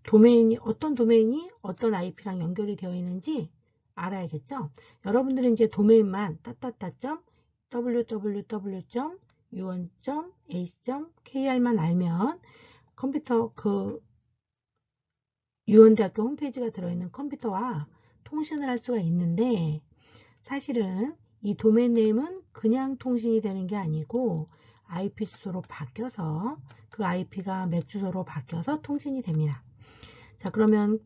도메인이 어떤 IP랑 연결이 되어 있는지 알아야겠죠. 여러분들은 이제 도메인만 www.u원.ac.kr만 알면 컴퓨터 유원대학교 홈페이지가 들어있는 컴퓨터와 통신을 할 수가 있는데, 사실은 이 도메인 네임은 그냥 통신이 되는 게 아니고 IP 주소로 바뀌어서 그 IP가 맥 주소로 바뀌어서 통신이 됩니다. 자, 그러면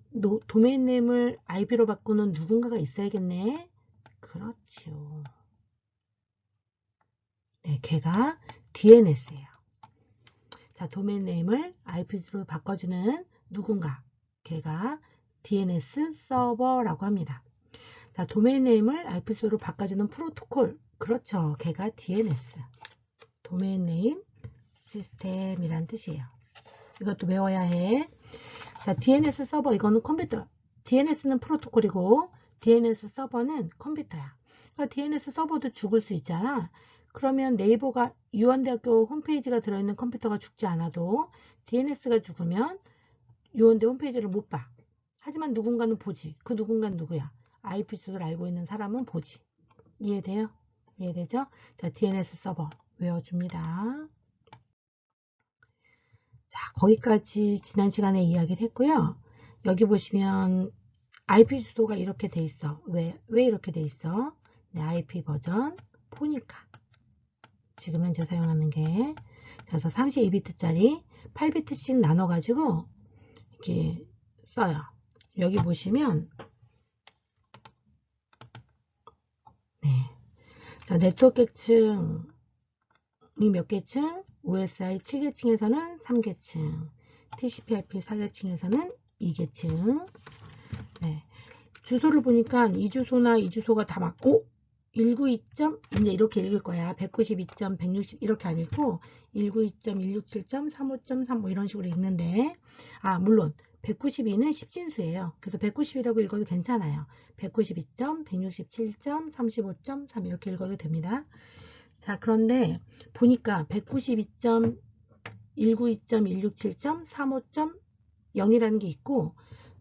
도메인 네임을 IP로 바꾸는 누군가가 있어야겠네. 그렇지요. 네, 걔가 DNS예요. 자, 도메인 네임을 IP로 바꿔주는 누군가, 걔가 DNS 서버라고 합니다. 자, 도메인 네임을 IP로 바꿔주는 프로토콜, 그렇죠. 걔가 DNS, 도메인 네임 시스템이란 뜻이에요. 이것도 외워야 해. 자, DNS 서버, 이거는 컴퓨터. DNS는 프로토콜이고 DNS 서버는 컴퓨터야. 그러니까 DNS 서버도 죽을 수 있잖아. 그러면 네이버가 유원대학교 홈페이지가 들어있는 컴퓨터가 죽지 않아도 DNS가 죽으면 유원대 홈페이지를 못 봐. 하지만 누군가는 보지. 그 누군가는 누구야? IP 주소를 알고 있는 사람은 보지. 이해돼요? 이해되죠? 자, DNS 서버 외워줍니다. 자, 거기까지 지난 시간에 이야기를 했고요. 여기 보시면 IP 주소가 이렇게 돼 있어. 왜 이렇게 돼 있어? 네, IP 버전 4니까. 지금 현재 사용하는 게. 그래서 32비트짜리 8비트씩 나눠가지고 이렇게 써요. 여기 보시면 네. 자, 네트워크 계층이 몇 계층? OSI 7계층에서는 3계층, TCP/IP 4계층에서는 2계층. 네. 주소를 보니까 이 주소나 이 주소가 다 막, 192. 이제 이렇게 읽을 거야. 192.160 이렇게 안 읽고 192.167.35.3 뭐 이런 식으로 읽는데, 물론 192는 10진수예요. 그래서 190이라고 읽어도 괜찮아요. 192.167.35.3 이렇게 읽어도 됩니다. 자, 그런데 보니까 192.192.167.35.0이라는 게 있고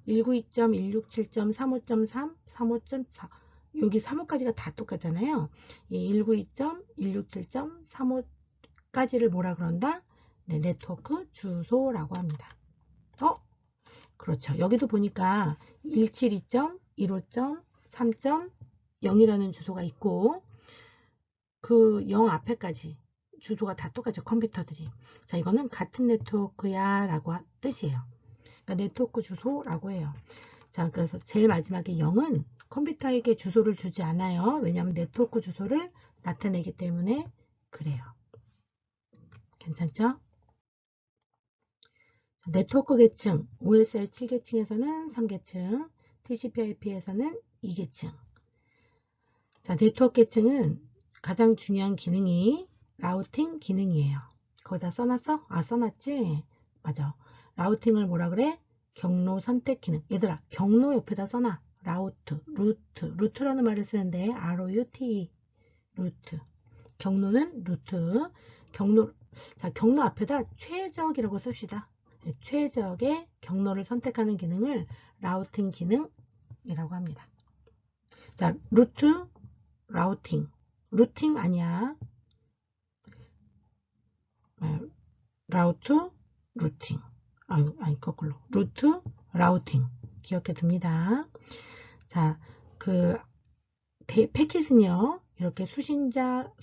192.167.35.3, 35.4, 여기 3호까지가 다 똑같잖아요. 이 192.167.35까지를 뭐라 그런다? 네, 네트워크 주소라고 합니다. 그렇죠. 여기도 보니까 172.15.3.0이라는 주소가 있고 그 0 앞에까지 주소가 다 똑같죠. 컴퓨터들이. 자, 이거는 같은 네트워크야 라고 뜻이에요. 그러니까 네트워크 주소라고 해요. 자, 그래서 제일 마지막에 0은 컴퓨터에게 주소를 주지 않아요. 왜냐하면 네트워크 주소를 나타내기 때문에 그래요. 괜찮죠? 자, 네트워크 계층 OSI 7계층에서는 3계층, TCP/IP에서는 2계층. 자, 네트워크 계층은 가장 중요한 기능이 라우팅 기능이에요. 거기다 써놨어? 써놨지? 맞아. 라우팅을 뭐라 그래? 경로 선택 기능. 얘들아, 경로 옆에다 써놔. 루트라는 말을 쓰는데 ROUTE, 루트. 경로는 루트. 경로 앞에다 최적이라고 씁시다. 최적의 경로를 선택하는 기능을 라우팅 기능이라고 합니다. 자, 루팅 아니야. 루팅. 아니, 거꾸로. 라우팅. 기억해 둡니다. 자, 패킷은요, 이렇게 송신자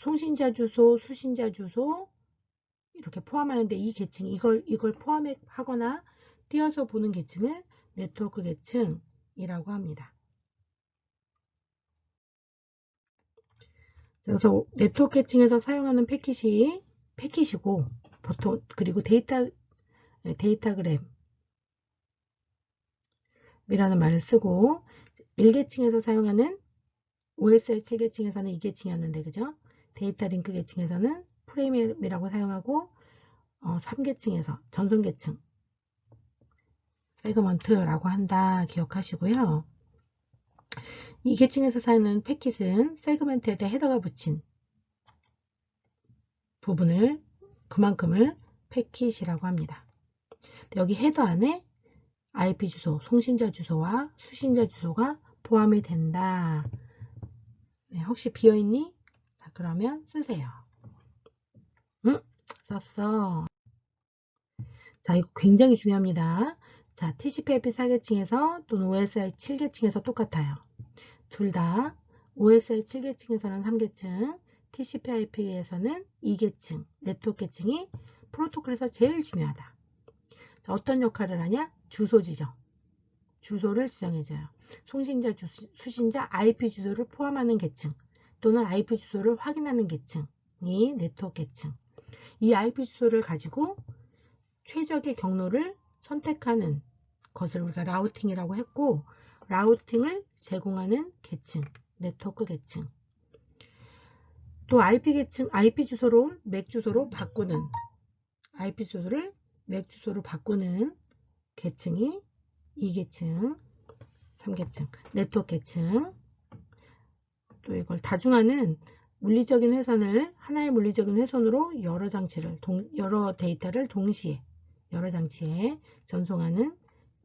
주소, 수신자 주소, 이렇게 포함하는데 이 계층, 이걸 포함하거나 띄어서 보는 계층을 네트워크 계층이라고 합니다. 그래서 네트워크 계층에서 사용하는 패킷이고, 보통, 그리고 데이터그램이라는 말을 쓰고, 1계층에서 사용하는 OSI 7계층에서는 2계층이었는데, 그죠? 데이터 링크 계층에서는 프레임이라고 사용하고, 3계층에서 전송 계층, 세그먼트라고 한다. 기억하시고요. 2계층에서 사용하는 패킷은 세그먼트에다 헤더가 붙인 부분을, 그만큼을 패킷이라고 합니다. 여기 헤더 안에 IP 주소, 송신자 주소와 수신자 주소가 포함이 된다. 네, 혹시 비어있니? 자, 그러면 쓰세요. 응? 썼어. 자, 이거 굉장히 중요합니다. 자, TCP/IP 4계층에서 또는 OSI 7계층에서 똑같아요. 둘 다 OSI 7계층에서는 3계층, TCP/IP에서는 2계층, 네트워크 계층이 프로토콜에서 제일 중요하다. 자, 어떤 역할을 하냐? 주소 지정. 주소를 지정해줘요. 송신자, 수신자 IP 주소를 포함하는 계층 또는 IP 주소를 확인하는 계층이 네트워크 계층. 이 IP 주소를 가지고 최적의 경로를 선택하는 것을 우리가 라우팅이라고 했고, 라우팅을 제공하는 계층, 네트워크 계층. 또 IP 계층, IP 주소로 맥 주소로 바꾸는, IP 주소를 맥 주소로 바꾸는 계층이 2계층, 3계층, 네트워크 계층. 또 이걸 다중화는 물리적인 회선을 하나의 물리적인 회선으로 여러 장치를 여러 데이터를 동시에 여러 장치에 전송하는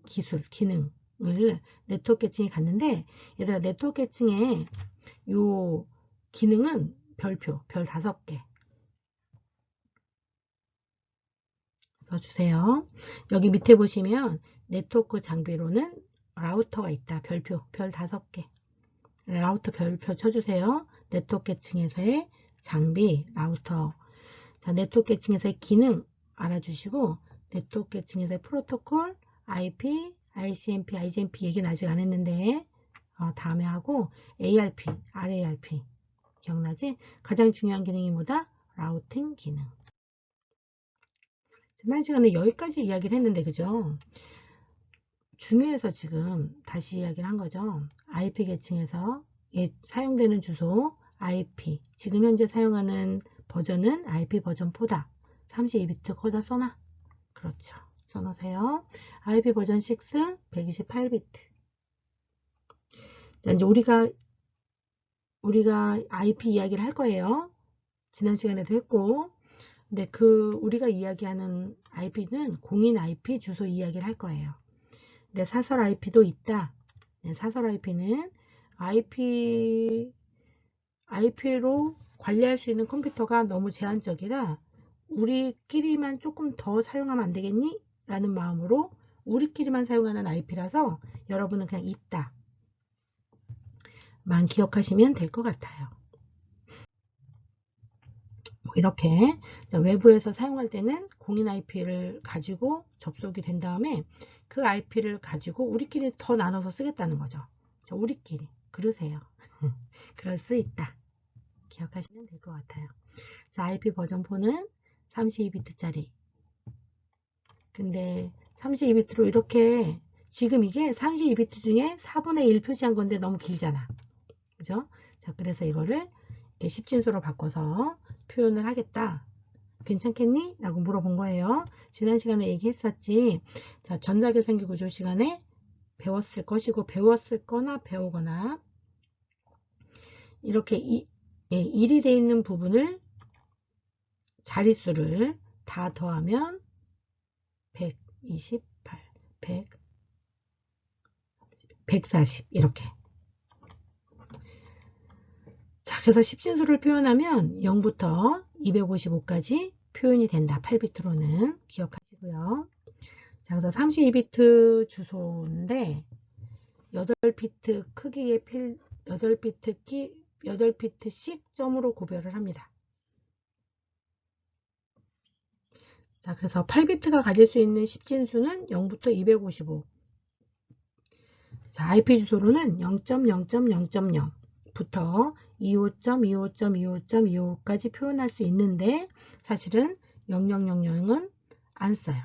기술, 기능을 네트워크 계층이 갖는데, 얘들아, 네트워크 계층의 요 기능은 별표, 별 5개 써주세요. 여기 밑에 보시면 네트워크 장비로는 라우터가 있다. 별표, 별 5개. 라우터 별표 쳐주세요. 네트워크 계층에서의 장비, 라우터. 자, 네트워크 계층에서의 기능 알아주시고, 네트워크 계층에서의 프로토콜, IP, ICMP, IGMP 얘기는 아직 안 했는데 다음에 하고, ARP, RARP 기억나지? 가장 중요한 기능이 뭐다? 라우팅 기능. 지난 시간에 여기까지 이야기를 했는데, 그죠? 중요해서 지금 다시 이야기를 한 거죠. IP 계층에서 사용되는 주소 IP, 지금 현재 사용하는 버전은 IP 버전 4다. 32비트 거기다 써놔. 그렇죠. 써놓으세요. IP 버전 6 128비트. 자, 이제 우리가 IP 이야기를 할 거예요. 지난 시간에도 했고, 근데 우리가 이야기하는 IP는 공인 IP 주소 이야기를 할 거예요. 근데 사설 IP도 있다. 사설 IP는 IP로 관리할 수 있는 컴퓨터가 너무 제한적이라 우리끼리만 조금 더 사용하면 안 되겠니? 라는 마음으로 우리끼리만 사용하는 IP라서 여러분은 그냥 있다 만 기억하시면 될 것 같아요. 뭐 이렇게 외부에서 사용할 때는 공인 IP를 가지고 접속이 된 다음에 그 IP를 가지고 우리끼리 더 나눠서 쓰겠다는 거죠. 우리끼리 그러세요. 그럴 수 있다. 기억하시면 될 것 같아요. 자, IP 버전 4는 32비트짜리. 근데 32비트로 이렇게 지금 이게 32비트 중에 4분의 1 표시한 건데 너무 길잖아. 그죠? 자, 그래서 이거를 이렇게 10진수로 바꿔서 표현을 하겠다. 괜찮겠니? 라고 물어본 거예요. 지난 시간에 얘기했었지. 자, 전자계산기 구조 시간에 배웠을 것이고, 배웠을 거나 배우거나 이렇게 1이 되어 있는 부분을 자릿수를 다 더하면 128, 100, 140 이렇게. 자, 그래서 10진수를 표현하면 0부터 255까지 표현이 된다. 8비트로는 기억하시고요. 자, 그래서 32비트 주소인데 8비트 크기의 8비트씩 점으로 구별을 합니다. 자, 그래서 8비트가 가질 수 있는 10진수는 0부터 255. 자, IP 주소로는 0.0.0.0부터 25.25.25.25까지 표현할 수 있는데 사실은 0000은 안 써요.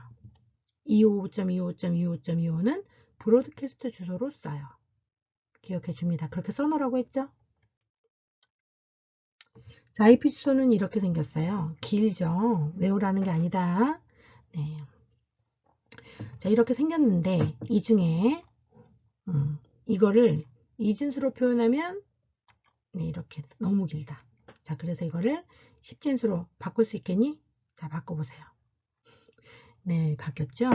255.25.25.25는 브로드캐스트 주소로 써요. 기억해 줍니다. 그렇게 써놓으라고 했죠? 자, IP 주소는 이렇게 생겼어요. 길죠? 외우라는 게 아니다. 네. 자, 이렇게 생겼는데 이 중에 이거를 이진수로 표현하면 네, 이렇게 너무 길다. 자, 그래서 이거를 10진수로 바꿀 수 있겠니? 자, 바꿔보세요. 네, 바뀌었죠?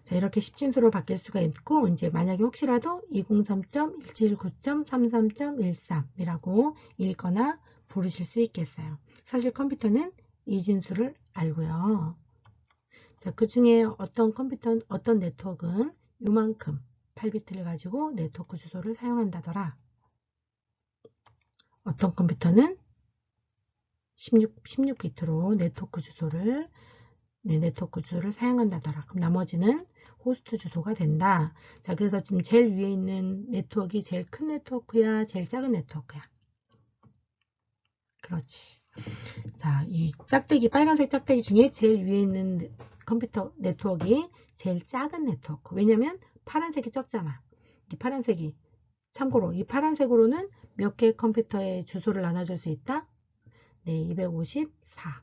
자, 이렇게 10진수로 바뀔 수가 있고, 이제 만약에 혹시라도 203.179.33.13이라고 읽거나 부르실 수 있겠어요. 사실 컴퓨터는 이진수를 알고요. 자, 그 중에 어떤 네트워크는 요만큼 8비트를 가지고 네트워크 주소를 사용한다더라. 어떤 컴퓨터는 16비트로 네트워크 주소를 사용한다더라. 그럼 나머지는 호스트 주소가 된다. 자, 그래서 지금 제일 위에 있는 네트워크가 제일 큰 네트워크야, 제일 작은 네트워크야. 그렇지. 자, 이 짝대기, 빨간색 짝대기 중에 제일 위에 있는 컴퓨터 네트워크가 제일 작은 네트워크. 왜냐면 파란색이 적잖아. 이 파란색이. 참고로 이 파란색으로는 몇 개의 컴퓨터의 주소를 나눠줄 수 있다? 네, 254.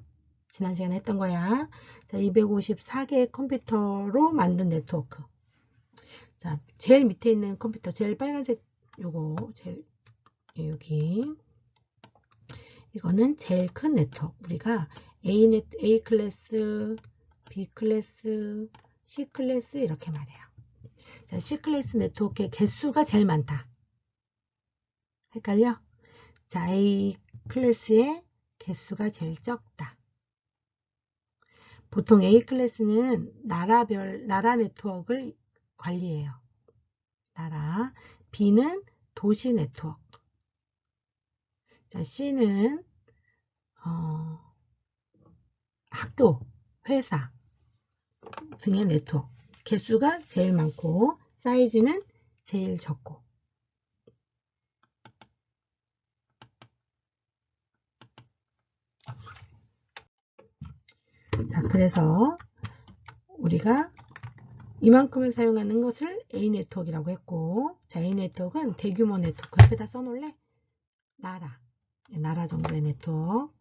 지난 시간에 했던 거야. 자, 254개의 컴퓨터로 만든 네트워크. 자, 제일 밑에 있는 컴퓨터, 제일 빨간색 요거, 여기. 이거는 제일 큰 네트워크. 우리가 A 클래스, B 클래스, C 클래스 이렇게 말해요. 자, C 클래스 네트워크의 개수가 제일 많다. 헷갈려? 자, A 클래스의 개수가 제일 적다. 보통 A 클래스는 나라 네트워크를 관리해요. 나라. B는 도시 네트워크. 자, C는 학교, 회사 등의 네트워크. 개수가 제일 많고 사이즈는 제일 적고. 자, 그래서 우리가 이만큼을 사용하는 것을 A 네트워크라고 했고, 자, A 네트워크는 대규모 네트워크. 옆에다 써놓을래? 나라 정도의 네트워크.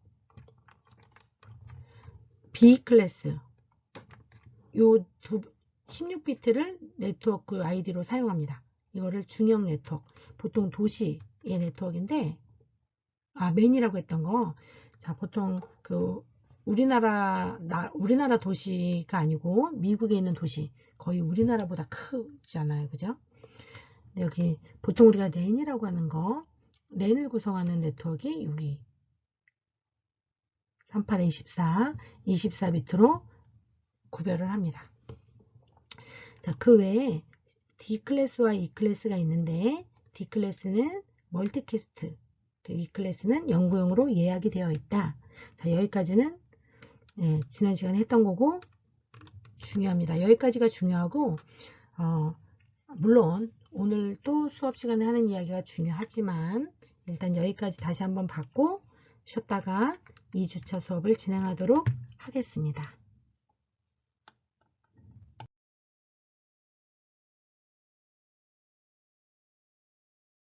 B 클래스. 요 16비트를 네트워크 아이디로 사용합니다. 이거를 중형 네트워크. 보통 도시의 네트워크인데, 맨이라고 했던 거. 자, 보통 우리나라 도시가 아니고 미국에 있는 도시. 거의 우리나라보다 크잖아요. 그죠? 여기 보통 우리가 랜이라고 하는 거, 랜을 구성하는 네트워크가 여기 38에 24비트로 구별을 합니다. 자, 그 외에 D 클래스와 E 클래스가 있는데 D 클래스는 멀티캐스트, E 클래스는 연구용으로 예약이 되어 있다. 자, 여기까지는 지난 시간에 했던 거고 중요합니다. 여기까지가 중요하고 물론 오늘 또 수업 시간에 하는 이야기가 중요하지만 일단 여기까지 다시 한번 받고 쉬었다가 2주차 수업을 진행하도록 하겠습니다.